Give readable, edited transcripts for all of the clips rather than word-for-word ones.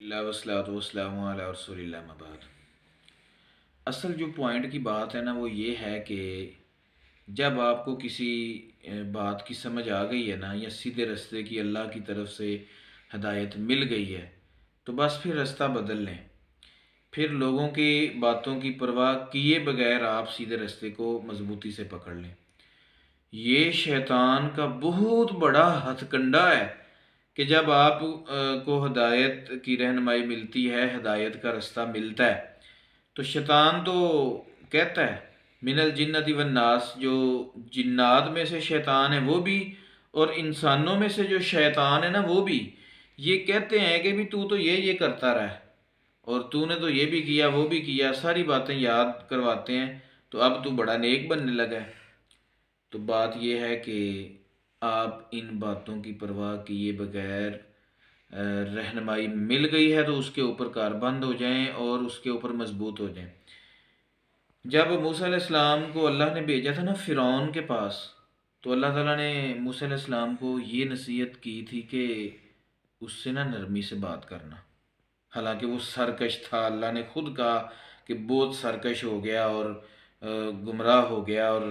اللہ वस्सलातु वस्सलामु अला रसूलिल्लाह अम्मा बाद। असल जो पॉइंट की बात है ना वो ये है कि जब आपको किसी बात की समझ आ गई है ना या सीधे रास्ते की अल्लाह की तरफ से हदायत मिल गई है तो बस फिर रास्ता बदल लें। फिर लोगों की बातों की परवाह किए बगैर आप सीधे रास्ते को मजबूती से पकड़ लें। ये शैतान का बहुत बड़ा हथकंडा है कि जब आप को हदायत की रहनुमाई मिलती है, हदायत का रास्ता मिलता है, तो शैतान तो कहता है मिनल जिन्नति वन नास, जो जिन्नात में से शैतान है वो भी और इंसानों में से जो शैतान है ना वो भी ये कहते हैं कि भी तू तो ये करता रहा है और तूने तो ये भी किया वो भी किया, सारी बातें याद करवाते हैं, तो अब तू बड़ा नेक बनने लगा है। तो बात यह है कि आप इन बातों की परवाह किए बगैर रहनुमाई मिल गई है तो उसके ऊपर कारबंद हो जाएं और उसके ऊपर मजबूत हो जाएं। जब मूसा अलैहिस्सलाम को अल्लाह ने भेजा था ना फ़िरौन के पास, तो अल्लाह ताला ने मूसा अलैहिस्सलाम को ये नसीहत की थी कि उससे ना नरमी से बात करना। हालांकि वो सरकश था, अल्लाह ने खुद कहा कि बहुत सरकश हो गया और गुमराह हो गया और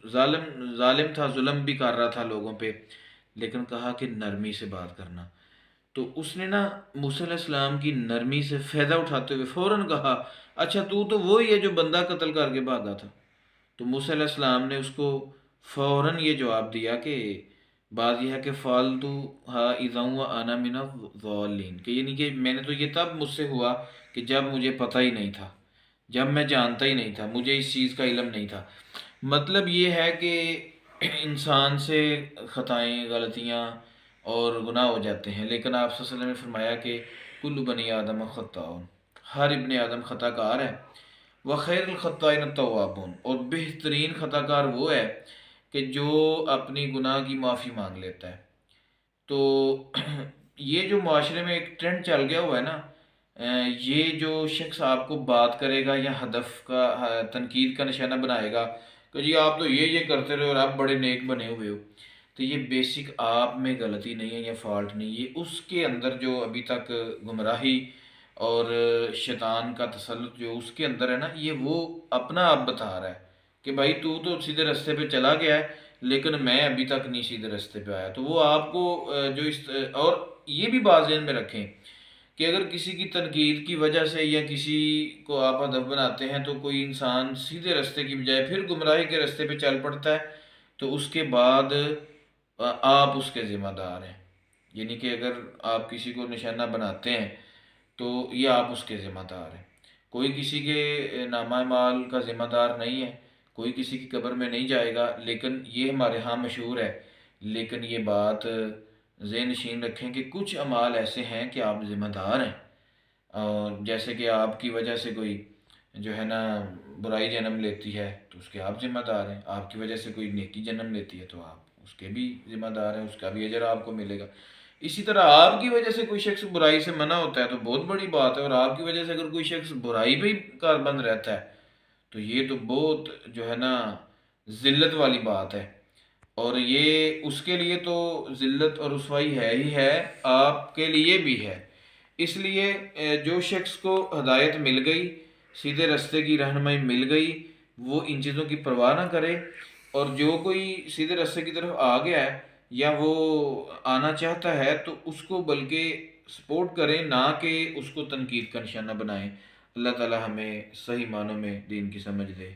जालिम जालिम था, जुल्म भी कर रहा था लोगों पे, लेकिन कहा कि नरमी से बात करना। तो उसने ना मूसा अलैहिस्सलाम की नरमी से फ़ायदा उठाते हुए फ़ौरन कहा, अच्छा तू तो वही है जो बंदा कत्ल करके भागा था। तो मूसा अलैहिस्सलाम ने उसको फ़ौरन ये जवाब दिया कि बात यह है कि फ़ालतू हा इज़ाऊ आना मिना ज़ालिन, कि यानी कि मैंने तो ये तब मुझसे हुआ कि जब मुझे पता ही नहीं था, जब मैं जानता ही नहीं था, मुझे इस चीज़ का इल्म नहीं था। मतलब ये है कि इंसान से ख़ताएँ, गलतियाँ और गुनाह हो जाते हैं, लेकिन आप सल्लल्लाहु अलैहि वसल्लम ने फरमाया कि कुल्लु बनी आदम ख़त्ताउन, हर इब्ने आदम ख़ताकार है, व खैरुल ख़त्ताइन तव्वाबून, और बेहतरीन ख़ताकार वो है कि जो अपनी गुनाह की माफ़ी मांग लेता है। तो ये जो माशरे में एक ट्रेंड चल गया हुआ है ना, ये जो शख्स आपको बात करेगा या हदफ का तनकीद का निशाना बनाएगा कि जी आप तो ये करते रहे और आप बड़े नेक बने हुए हो, तो ये बेसिक आप में गलती नहीं है या फॉल्ट नहीं, ये उसके अंदर जो अभी तक गुमराही और शैतान का तसल्लुत जो उसके अंदर है ना, ये वो अपना आप बता रहा है कि भाई तू तो सीधे रास्ते पे चला गया है लेकिन मैं अभी तक नहीं सीधे रास्ते पे आया। तो वो आपको जो इस और ये भी बात ज़हन में रखें कि अगर किसी की तनकीद की वजह से या किसी को आप हदफ बनाते हैं तो कोई इंसान सीधे रास्ते की बजाय फिर गुमराही के रास्ते पे चल पड़ता है, तो उसके बाद आप उसके ज़िम्मेदार हैं। यानी कि अगर आप किसी को निशाना बनाते हैं तो ये आप उसके ज़िम्मेदार हैं। कोई किसी के नामा माल का ज़िम्मेदार नहीं है, कोई किसी की कब्र में नहीं जाएगा, लेकिन ये हमारे यहाँ मशहूर है। लेकिन ये बात ज़हन नशीन रखें कि कुछ अमाल ऐसे हैं कि आप ज़िम्मेदार हैं, और जैसे कि आपकी वजह से कोई जो है ना बुराई जन्म लेती है तो उसके आप ज़िम्मेदार हैं, आपकी वजह से कोई नेकी जन्म लेती है तो आप उसके भी ज़िम्मेदार हैं, उसका भी अजर आपको मिलेगा। इसी तरह आपकी वजह से कोई शख्स बुराई से मना होता है तो बहुत बड़ी बात है, और आपकी वजह से अगर कोई शख्स बुराई पे ही कारबंद रहता है तो ये तो बहुत जो है ना ज़िल्लत वाली बात है। और ये उसके लिए तो ज़िल्लत और रुसवाई है ही है, आपके लिए भी है। इसलिए जो शख्स को हदायत मिल गई, सीधे रास्ते की रहनुमाई मिल गई, वो इन चीज़ों की परवाह ना करे, और जो कोई सीधे रास्ते की तरफ आ गया है या वो आना चाहता है तो उसको बल्कि सपोर्ट करें, ना कि उसको तनकीद का निशाना बनाएं। अल्लाह ताला हमें सही मानों में दीन की समझ दे।